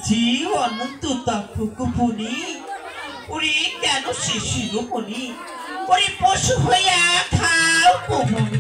যে অনন্ত তপকুপুনি ওরে কেন শিশুরূপনি ওরে পশু হইয়া খাও কুপুনি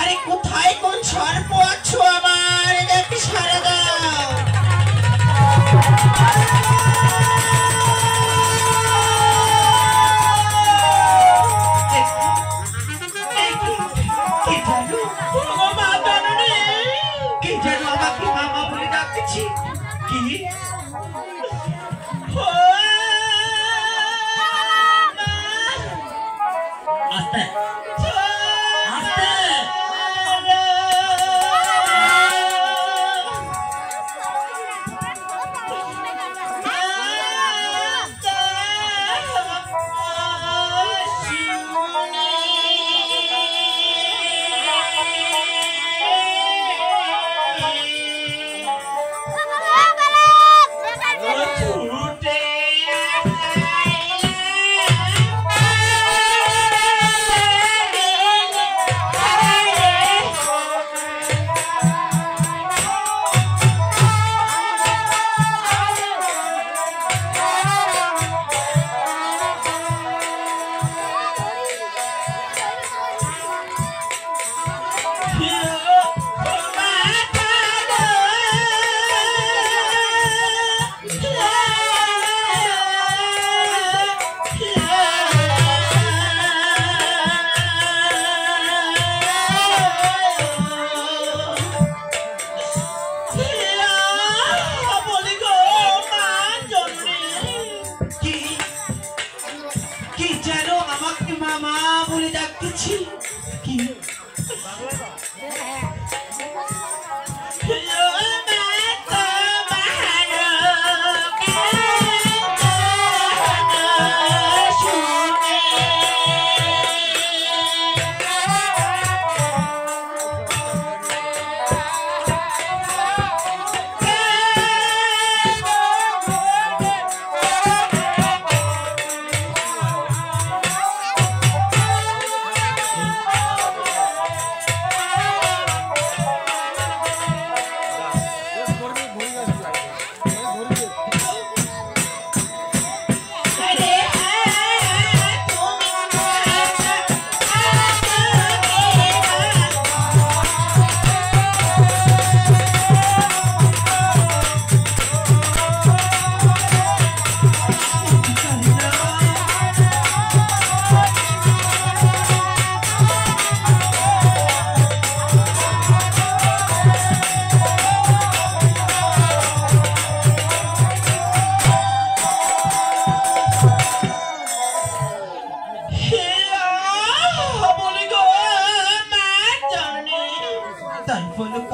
আরে কোথায় কোন সর্প আছো আমার দেখি সারা দাও কি জানো আমাকে মামা বলে ডাকছি কি আস্তে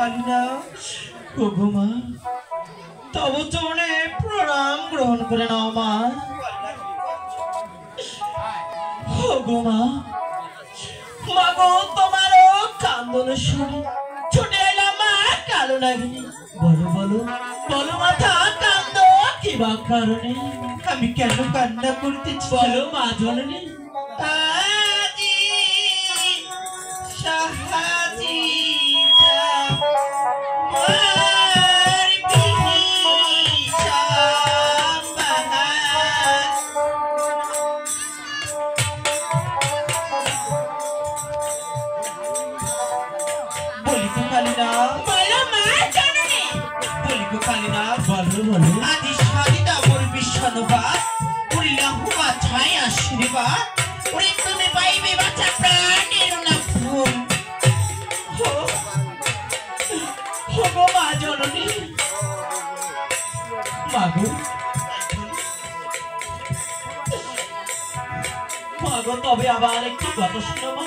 কালিনা ওগো মা তব চরণে প্রণাম গ্রহণ করে নাও মা ওগো মা মাগো তোমারও কান্দন শুনে ছুটে এলাম মা কালো নাগিনী বলো বলো বলো মাথা কান্দ কি বা কারণে আমি কেন কান্না করতেছি বলো মা জননী আজি সাহাজিতা মার বিহিসা বাহার বলি তো কালিনা বলো মা জননী বলি তো কালিনা বলো বলো আদি সাধিতা মোর বিশ্বনবাদ উড়িলা হুমা ছাই আশীর্বাদ উড়ে তুমি পাইবে বাঁচা প্রাণের না ফুল গো মা জননী মাগো মাগো তবে আবার একটি কথা শোনো মা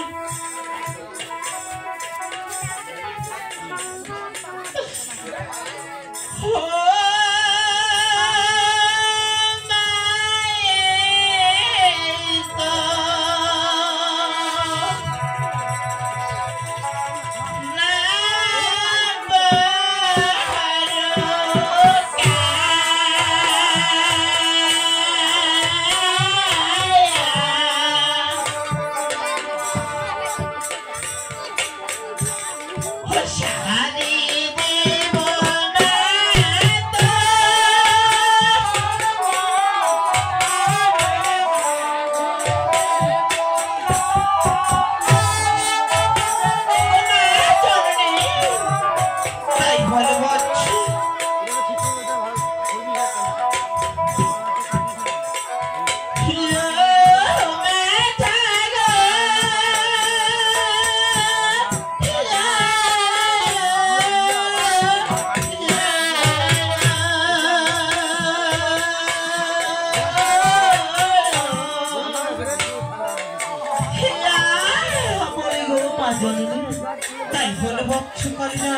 তাই বলে বচ্চ করি না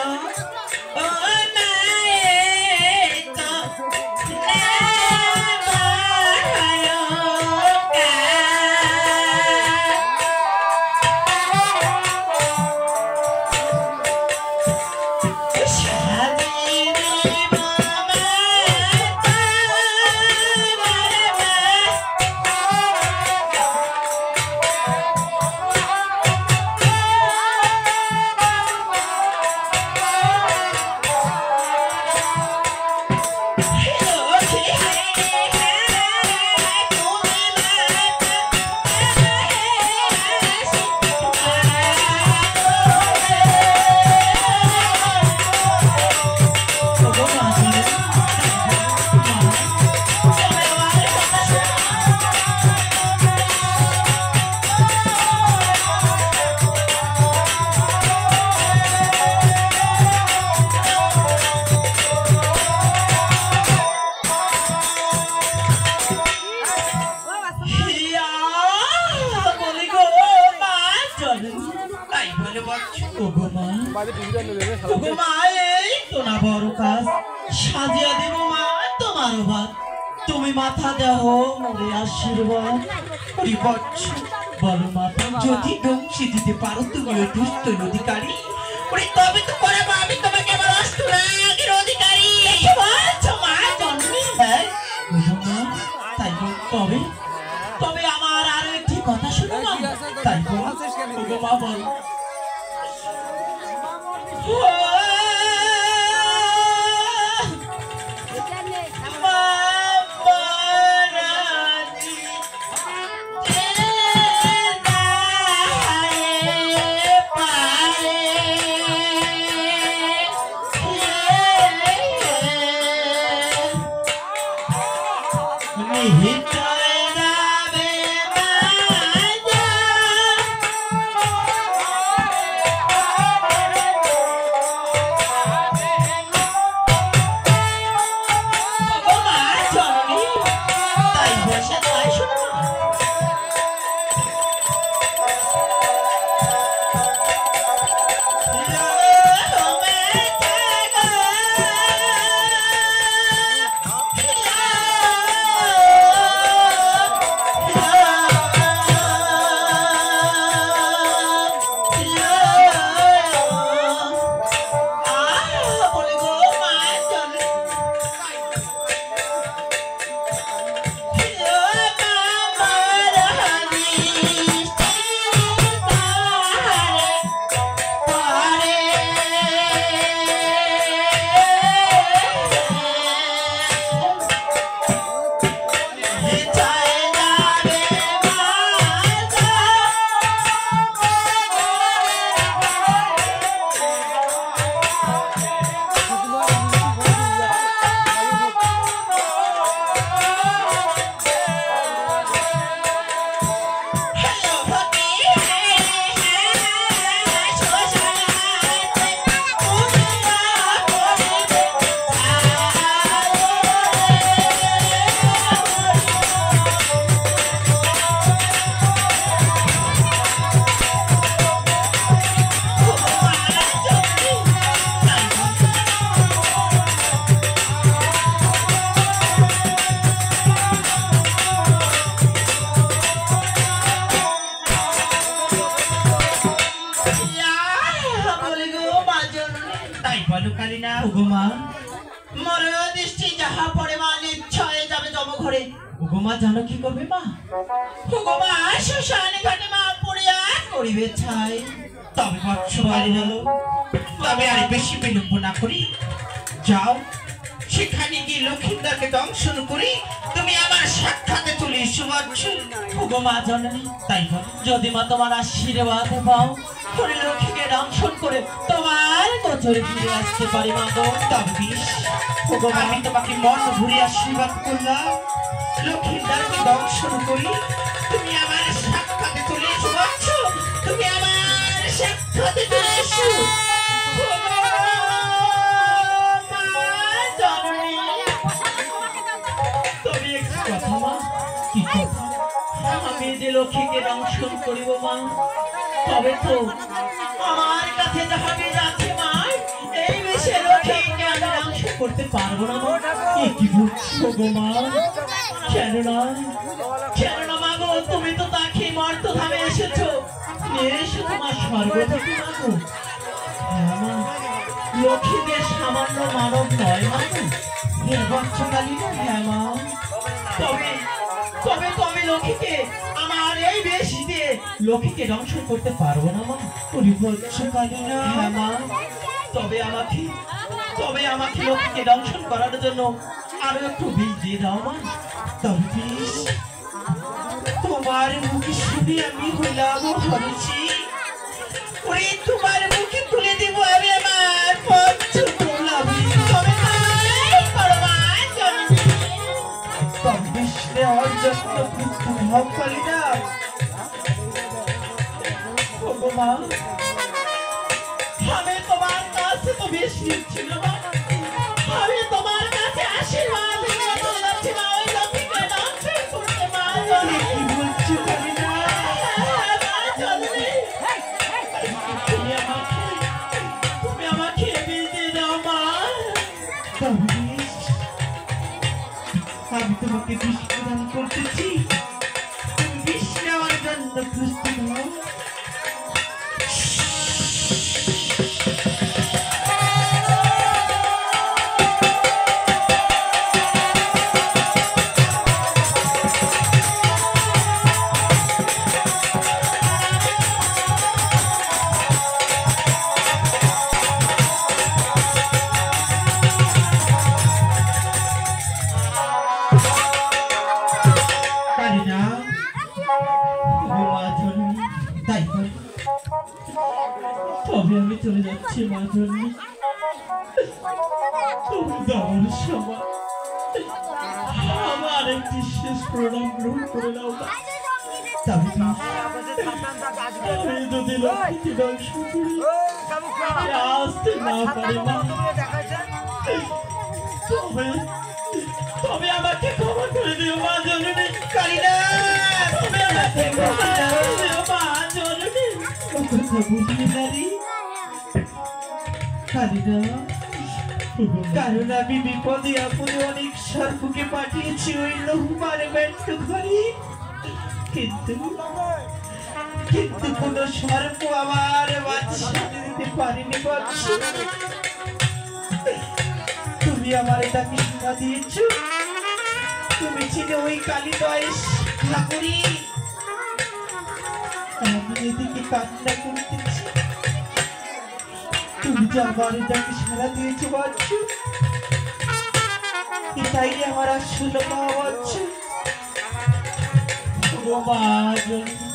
সাজিয়া দেব মা তোমার ভাত তুমি মাথা দেহ মোরে আশীর্বাদ বলো মাতা যদি দংশি দিতে পারো তুমি ওই দুষ্ট অধিকারী তবে তো করে আমি তোমাকে আমার অষ্টরাগের অধিকারী মা জন্মে তাই তবে তবে আমার আরো একটি কথা শুনো তাই মা বল বলো কালিনা। ওগো মা, মোর দৃষ্টি যাহা পড়ে মা নিশ্চয় যাবে জম ঘরে। ওগো মা, জানো কি করবে মা? ওগো মা, শ্মশান ঘাটে মা পড়িয়া করিবে ছাই। তবে বৎস কালিনা, তবে আর বেশি বিলম্ব না করি যাও, সেখানে গিয়ে লক্ষিন্দারকে দংশন করি তুমি আমার সাক্ষাতে চলে এসো বৎস। ওগো মা জননী, তাই বল। যদি মা তোমার আশীর্বাদ পাও, করে লক্ষ্মীকে দংশন করে তোমার নজরে ফিরে আসতে পারি মা গো। তবে বেশ, আমি তোমাকে মন ভরে আশীর্বাদ করলাম, লক্ষিন্দারকে দংশন করি তুমি আমার সাক্ষাতে চলে এসো বৎস, তুমি আমার সাক্ষাতে চলে এসো। তবে একটু কথা মা। কি কথা? আমি যে লক্ষ্মীকে দংশন করিব মা, তবে তো আমার কাছে যাহা বীজ আছে মা, এই বিষে লক্ষ্মীকে আমি দংশন করতে পারবো না মা। কি বলছো গো মা? কেন না মা গো, তুমি তো তাকে মর্তধামে এসেছো, নিয়ে এসো তোমার স্বর্গ থেকে মা গো। হ্যাঁ মা, লক্ষ্মীকে সামান্য মানব নয় মা গো। হ্যাঁ বৎস কালিনা, হ্যাঁ মা, তবে তবে লক্ষ্মীকে আমার এই বেশ দিয়ে লক্ষ্মীকে দংশন করতে পারবো না মা। ওরে বৎস কালিনা, হ্যাঁ মা, তবে আমাকে লক্ষ্মীকে দংশন করার জন্য আরো একটু বীজ দিয়ে দাও মা। তবে বেশ, তোমার মুখে শুনে আমি হইলাম হরছি, ওরে তোমার মুখে তুলে দিব আমি আমার পঞ্চমূলাম। তবে তাই করো মা জননী। তবে বেশ নেওয়ার জন্য প্রস্তুত হও কালিনা। ওগো মা, আমি তোমার কাছে তো বেশ ছিল মা, আমি তোমার কাছে আশীর্বাদ নিয়ে চলে যাচ্ছি মা, ওই লক্ষ্মীকে দংশন করতে মা জননী। কি বলছো কালিনা? হ্যাঁ মা জননী, তুমি আমাকে বীজ দিয়ে দাও মা। তবে বেশ, আমি তোমাকে বিষ প্রদান করতেছি, তুমি বিষ নেওয়ার জন্য প্রস্তুত হও। কালিনা, ওগো মা জননী, তাই বল। তবে আমি চলে যাচ্ছি মা জননী। তুমি যাওয়ার সময় আমার একটি শেষ প্রণাম গ্রহণ করে নাও মা। তবে বেশ, আমি যদি লক্ষ্মীকে দংশন করি আসতে না পারি মা, তবে আমাকে ক্ষমা করে দিও মা জননী। কালিনা, তবে আমাকে ক্ষমা করে দিও মা জননী। ও কথা বুঝলি না রে কালিনা, কারণ আমি বিপদে আপদে অনেক সর্পকে পাঠিয়েছি ওই লহুমার ব্যর্থ ঘরে, কিন্তু কোন সর্প আমার বাচ্চা দিতে পারেনি বৎস। তুমি আমার এটাকে শিক্ষা দিয়েছ, তুমি ছিলে ওই কালিদয় ঠাকুরি, আমি এদিকে কান্না করতেছি, তুমি যে আমার এটাকে সারা দিয়েছো বৎস, এটাই আমার আসল পাওয়া বৎস। ওগো মা জননী,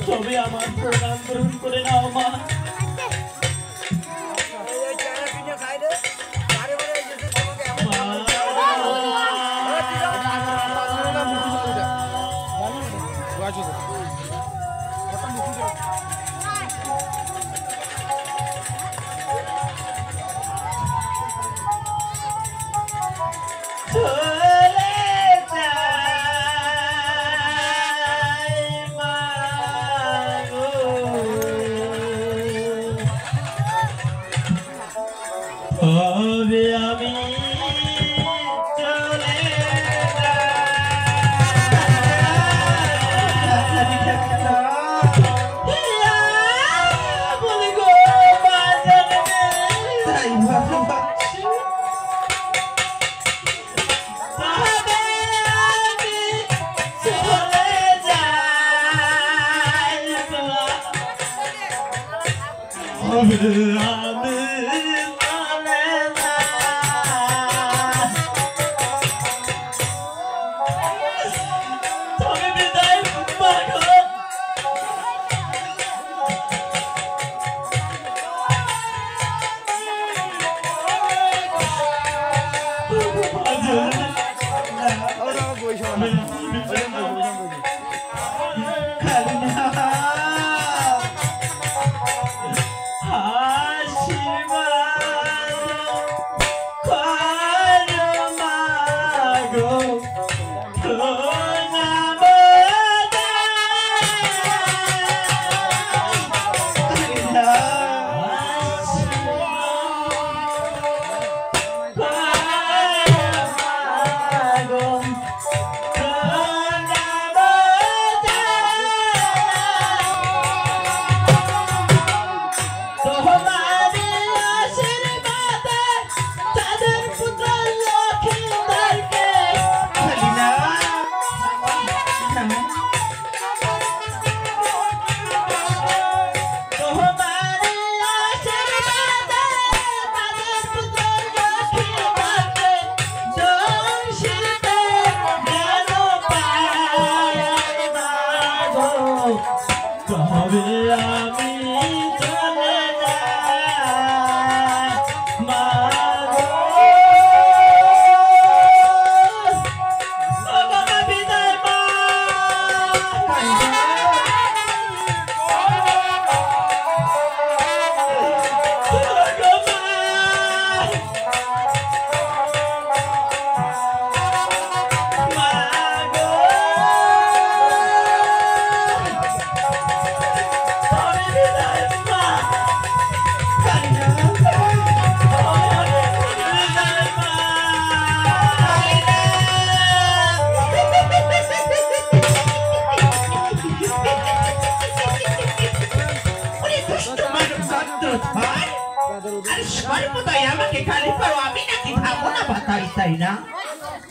তবে আমার প্রণাম গ্রহণ করে নাও মা।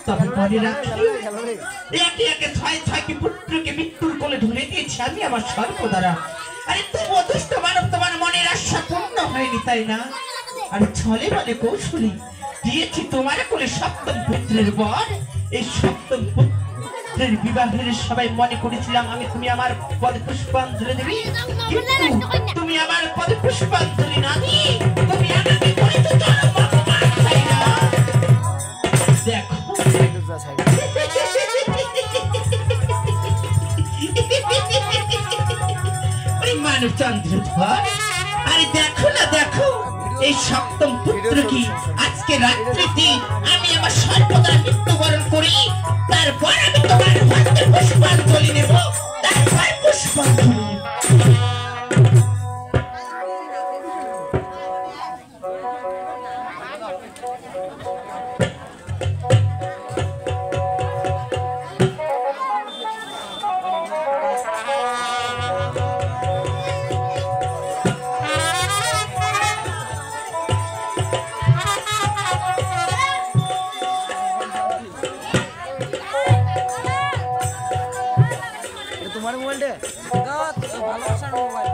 তবে মনে রাখি একে একে ছয় ছয়টি পুত্রকে মৃত্যুর কোলে ঢুলে দিয়েছি আমি আমার সর্বদারা। আরে তবুও দুষ্ট মানব তোমার মনের আশা পূর্ণ হয়নি তাই না? আরে ছলে বলে কৌশলী দিয়েছি তোমার কোলে সপ্তম পুত্রের বর। এই সপ্তম পুত্রের বিবাহের সবাই মনে করেছিলাম আমি তুমি আমার পদে পুষ্পাঞ্জলি দেবী, কিন্তু তুমি আমার পদে পুষ্পাঞ্জলি না দিয়ে তুমি আমাকে করেছো জনমতমান তাই না? দেখো মানব চন্দ্রধর, আরে দেখো না দেখো এই সপ্তম পুত্র কি আজকে রাত্রিতে আমি আমার সর্বদা মৃত্যুবরণ করি, তারপর আমি তোমার হাতে পুষ্পাঞ্জলি নেব, তারপর পুষ্পাঞ্জলি। তোমার মোবাইলটা ভালোবাসার মোবাইল।